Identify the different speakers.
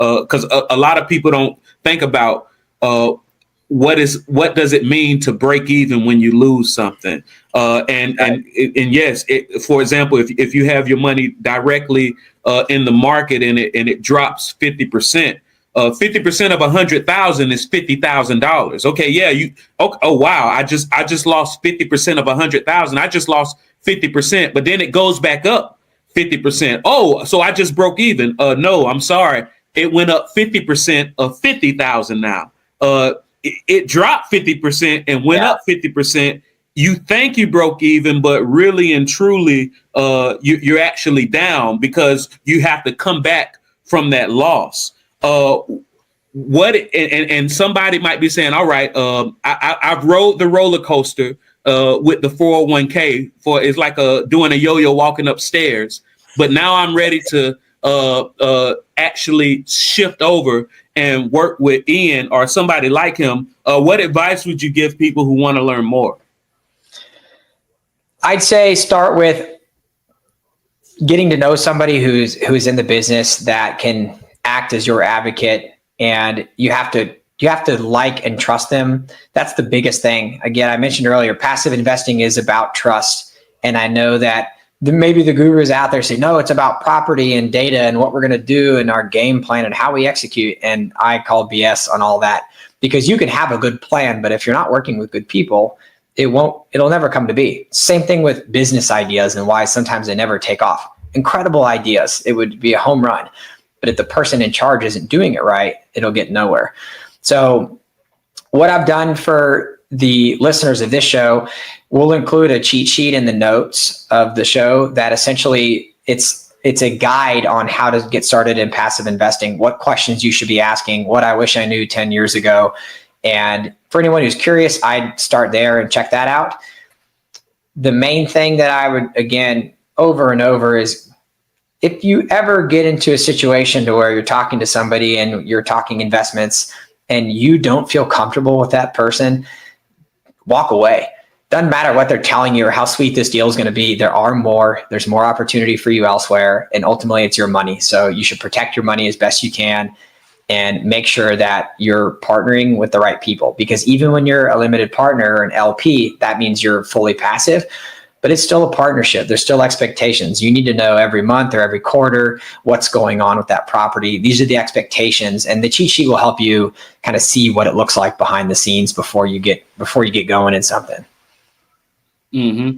Speaker 1: because a lot of people don't think about what does it mean to break even when you lose something. And yes, for example, if you have your money directly in the market and it drops 50%. 50% of 100,000 is $50,000. Okay, yeah, oh wow, I just lost 50% of 100,000. I just lost 50%, but then it goes back up 50%. Oh, so I just broke even. No, I'm sorry, it went up 50% of 50,000 now. It dropped 50% and went up 50%. You think you broke even, but really and truly, you're actually down because you have to come back from that loss. And somebody might be saying, all right, I've rode the roller coaster with the 401k it's like doing a yo-yo walking upstairs, but now I'm ready to actually shift over and work with Ian or somebody like him. What advice would you give people who want to learn more?
Speaker 2: I'd say start with getting to know somebody who's in the business that can act as your advocate, and you have to like and trust them. That's the biggest thing. Again, I mentioned earlier, passive investing is about trust. And I know that maybe the gurus out there say, no, it's about property and data and what we're going to do and our game plan and how we execute. And I call BS on all that, because you can have a good plan, but if you're not working with good people, it'll never come to be. Same thing with business ideas and why sometimes they never take off. Incredible ideas. It would be a home run. But if the person in charge isn't doing it right, it'll get nowhere. So what I've done for the listeners of this show, we'll include a cheat sheet in the notes of the show that essentially it's a guide on how to get started in passive investing, what questions you should be asking, what I wish I knew 10 years ago. And for anyone who's curious, I'd start there and check that out. The main thing that I would, again, over and over is, if you ever get into a situation to where you're talking to somebody and you're talking investments and you don't feel comfortable with that person, walk away. Doesn't matter what they're telling you or how sweet this deal is going to be. There's more opportunity for you elsewhere. And ultimately it's your money. So you should protect your money as best you can and make sure that you're partnering with the right people, because even when you're a limited partner or an LP, that means you're fully passive. But it's still a partnership. There's still expectations. You need to know every month or every quarter what's going on with that property. These are the expectations, and the cheat sheet will help you kind of see what it looks like behind the scenes before you get going in something.
Speaker 1: Mm-hmm.